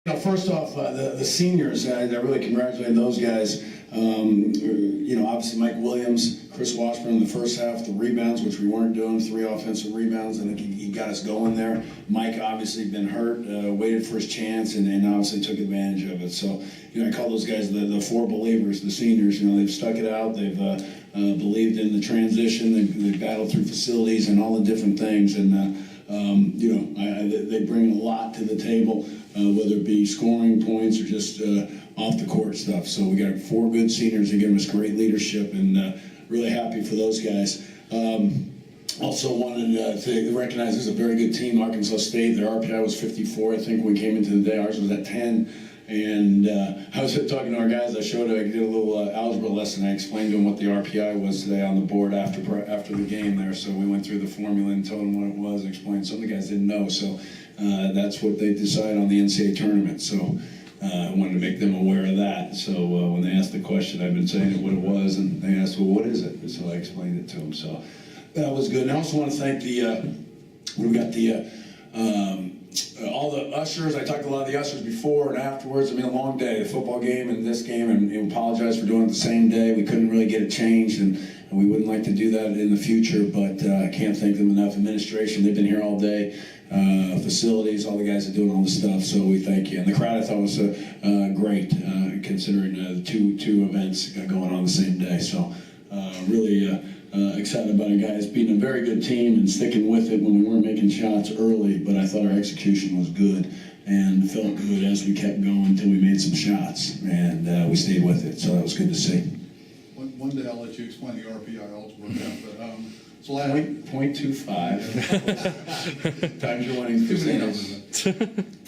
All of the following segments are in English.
First off, the seniors, I really congratulate those guys. Obviously Mike Williams, Chris Washburn in the first half, the rebounds, which we weren't doing, 3 offensive rebounds. I think he got us going there. Mike obviously been hurt, waited for his chance, and obviously took advantage of it. So, I call those guys the 4 believers, the seniors. They've stuck it out. They've believed in the transition. They've battled through facilities and all the different things. And, they bring a lot to the table, whether it be scoring points or just off the court stuff. So we got 4 good seniors that give us great leadership, and really happy for those guys. Also wanted to recognize this is a very good team, Arkansas State. Their RPI was 54, I think, when we came into the day. Ours was at 10. And I was talking to our guys. I did a little algebra lesson. I explained to them what the RPI was today on the board after the game there. So we went through the formula and told them what it was and explained. Some of the guys didn't know. So that's what they decide on the NCAA tournament. So I wanted to make them aware of that. So when they asked the question, I've been saying what it was, and they asked, well, what is it? And so I explained it to them. So that was good. And I also want to thank we've got all the ushers. I talked to a lot of the ushers before and afterwards. I mean, a long day, the football game and this game, and apologize for doing it the same day. We couldn't really get it changed, and we wouldn't like to do that in the future, but I can't thank them enough. Administration, they've been here all day. Facilities, all the guys are doing all the stuff, so we thank you. And the crowd, I thought, was great, considering the two events going on the same day. So really excited about it, guys. Beating a very good team and sticking with it when we weren't making shots early, but I thought our execution was good and felt good as we kept going until we made some shots, and we stayed with it, so that was good to see. One day I'll let you explain the RPI algebra, but so I 0.25 times your winning percentage.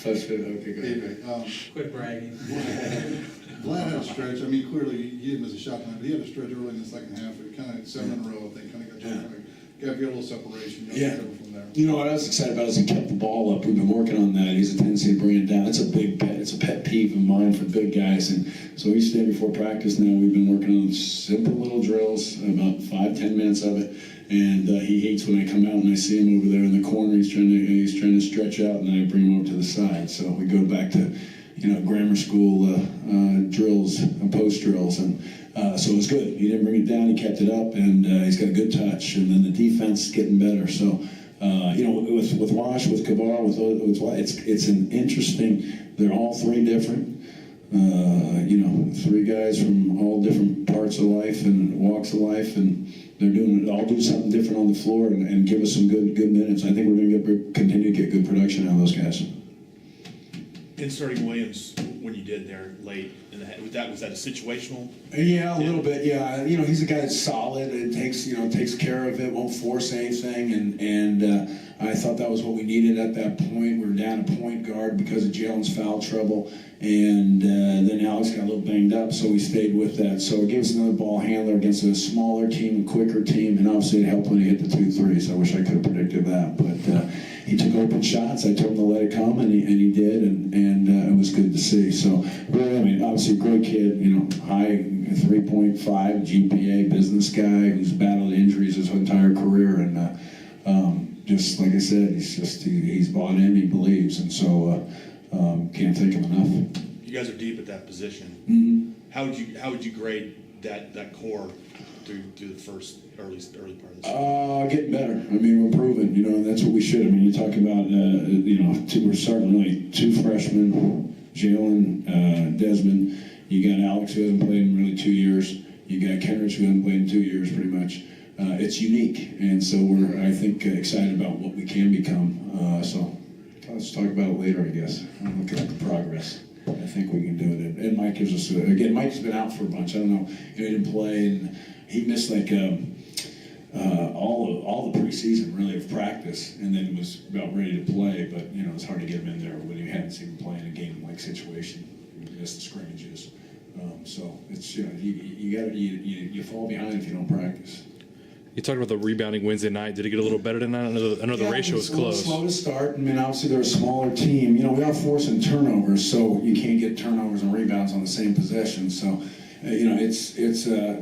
Okay, good. Quit bragging. Vlad had a stretch. I mean, clearly he didn't miss a shot tonight, but he had a stretch early in the second half. It kind of 7 in a row, I think, kind of got a little separation. Yeah. From there. What I was excited about is he kept the ball up. We've been working on that. He's a tendency to bring it down. It's a pet peeve of mine for big guys. And so each day before practice now, we've been working on simple little drills, about 5-10 minutes of it. And he hates when I come out and I see him over there in the corner. He's trying to stretch out, and then I bring him over to the side. So we go back to grammar school drills, post drills, and so it was good. He didn't bring it down. He kept it up, and he's got a good touch. And then the defense is getting better. So with Wash, with Kavar, it's an interesting. They're all 3 different. 3 guys from all different parts of life and walks of life, and they're do something different on the floor and give us some good minutes. I think we're going to continue to get good production out of those guys. Inserting Williams when you did there late in the was that a situational? Yeah, a little bit. Yeah, he's a guy that's solid and takes care of it, won't force anything, and I thought that was what we needed at that point. We were down a point guard because of Jalen's foul trouble, and then Alex got a little banged up, so we stayed with that. So it gave us another ball handler against a smaller team, a quicker team, and obviously it helped when he hit the 2 threes. I wish I could have predicted that, but he took open shots. I told him to let it come, and he did, and it was good to see. So really, obviously a great kid, high 3.5 GPA, business guy who's battled injuries his entire career, and just like I said, he's bought in, he believes, and so can't thank him enough. You guys are deep at that position. Mm-hmm. How would you grade that core through the first early part of this? Getting better. I mean, we're improving, and that's what we should. I mean, you talk about, we're starting really 2 freshmen, Jalen, Desmond. You got Alex, who hasn't played in really 2 years. You got Kenrich, who hasn't played in 2 years, pretty much. It's unique, and so we're, I think, excited about what we can become. So let's talk about it later, I guess. I'm looking at the progress. I think we can do it. And Mike gives us, again, Mike's been out for a bunch. I don't know, he didn't play, and he missed all the preseason really of practice, and then was about ready to play. But it's hard to get him in there when you hadn't seen him play in a game-like situation. You missed the scrimmages, so it's you fall behind if you don't practice. You talked about the rebounding Wednesday night. Did it get a little better tonight? I know the ratio was close. Slow to start. I mean, obviously they're a smaller team. We are forcing turnovers, so you can't get turnovers and rebounds on the same possession. So, it's a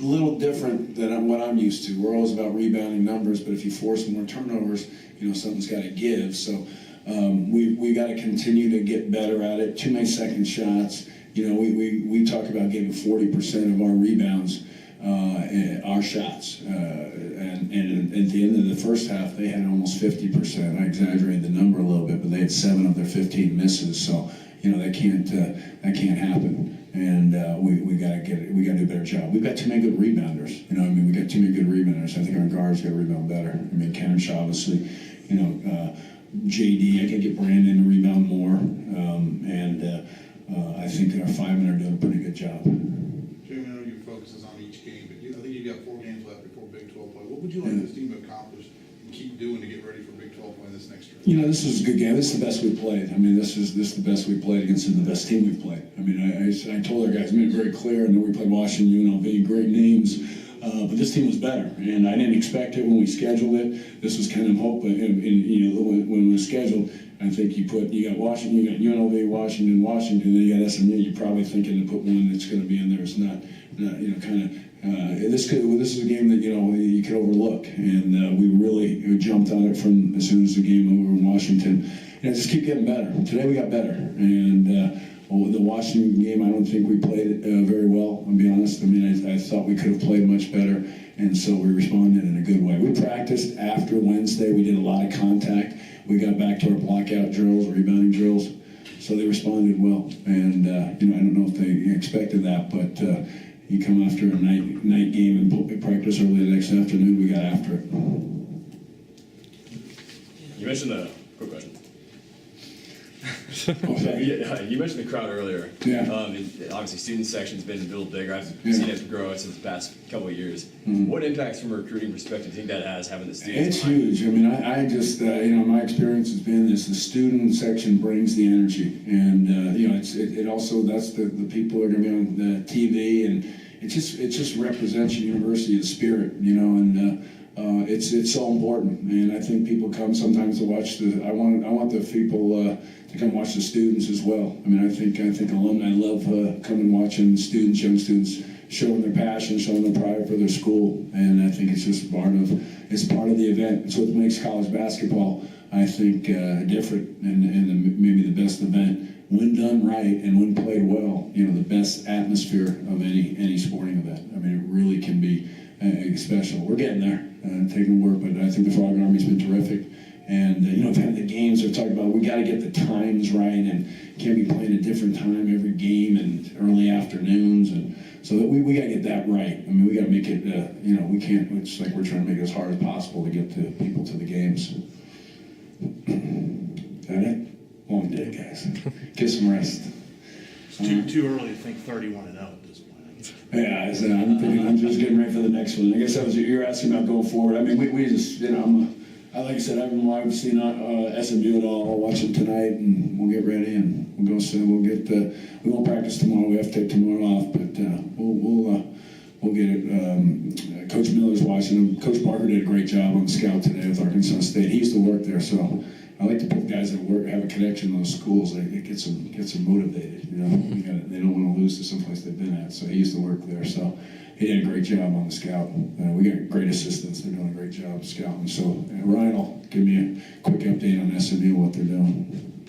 little different than what I'm used to. We're always about rebounding numbers, but if you force more turnovers, something's got to give. So we got to continue to get better at it. Too many second shots. You know, we talk about giving 40% of our rebounds, our shots. And at the end of the first half, they had almost 50%. I exaggerated the number a little bit, but they had 7 of their 15 misses. So, you know, that can't happen. And we got to get it. We got to do a better job. We've got too many good rebounders. You know, I mean, we got too many good rebounders. I think our guards got to rebound better. I mean, Kenrich, obviously, you know, JD, I can get Brandon to rebound more. I think our 5-men are doing a pretty good job. Jamie, I know your focus is on each game, but I think you've got 4 games left before Big 12 play. What would you like this team to accomplish and keep doing to get ready for Big 12 play this next year? You know, this is a good game. This is the best we've played. I mean, this is the best we've played against the best team we've played. I mean, I told our guys, made it very clear, and then we played Washington, UNLV, great names. But this team was better, and I didn't expect it when we scheduled it. This was kind of hope, and you know, when we were scheduled, I think you got Washington, you got UNLV, Washington, then you got SMU. You're probably thinking to put one that's going to be in there. It's not you know, kind of. This is a game that, you know, you could overlook, and we really jumped on it from as soon as the game over in Washington. And just keep getting better. Today we got better, and the Washington game, I don't think we played it very well. I'll be honest. I mean, I thought we could have played much better, and so we responded in a good way. We practiced after Wednesday. We did a lot of contact. We got back to our blockout drills, rebounding drills, so they responded well. And you know, I don't know if they expected that, but you come after a night game and practice early the next afternoon. We got after it. You mentioned the quick question. Okay. You mentioned the crowd earlier. Yeah. Obviously, student section's been built bigger. I've Yeah. seen it grow since the past couple of years. Mhm. What impacts from a recruiting perspective do you think that has, having the students? It's behind it? huge. I mean, I just, you know, my experience has been this: the student section brings the energy, and you know, it also, that's the people that are going to be on the TV, and it just represents your university, the spirit, you know, and it's so important. And I think people come sometimes to watch I want the people to come watch the students as well. I mean, I think alumni love coming and watching students, young students, showing their passion, showing their pride for their school, and I think it's just part of the event. It's what makes college basketball, I think, different and maybe the best event. When done right and when played well, you know, the best atmosphere of any sporting event. I mean, it really can be special. We're getting there, taking work, but I think the Frog Army's been terrific. And you know, the games are talking about, we got to get the times right, and can't be playing a different time every game and early afternoons, and so that we got to get that right. I mean, we got to make it. You know, we can't. It's like we're trying to make it as hard as possible to get the people to the games. Is that it? Long day, guys. Get some rest. It's too early to think 31-0 at this point. I guess. Yeah, I'm just getting ready for the next one. I guess that was you're asking about going forward. I mean, we just, you know, like I said, I haven't live seen SMU at all. I'll watch them tonight, and we'll get ready, and we'll go. So we'll get. We won't practice tomorrow. We have to take tomorrow off, but we'll get it. Coach Miller's watching them. Coach Parker did a great job on the scout today with Arkansas State. He used to work there, so I like to put guys that work have a connection to those schools. It gets them motivated. You know, they don't want to lose to someplace they've been at. So he used to work there. So he did a great job on the scout. We got great assistants. They're doing a great job scouting. So Ryan will give me a quick update on SMU, what they're doing.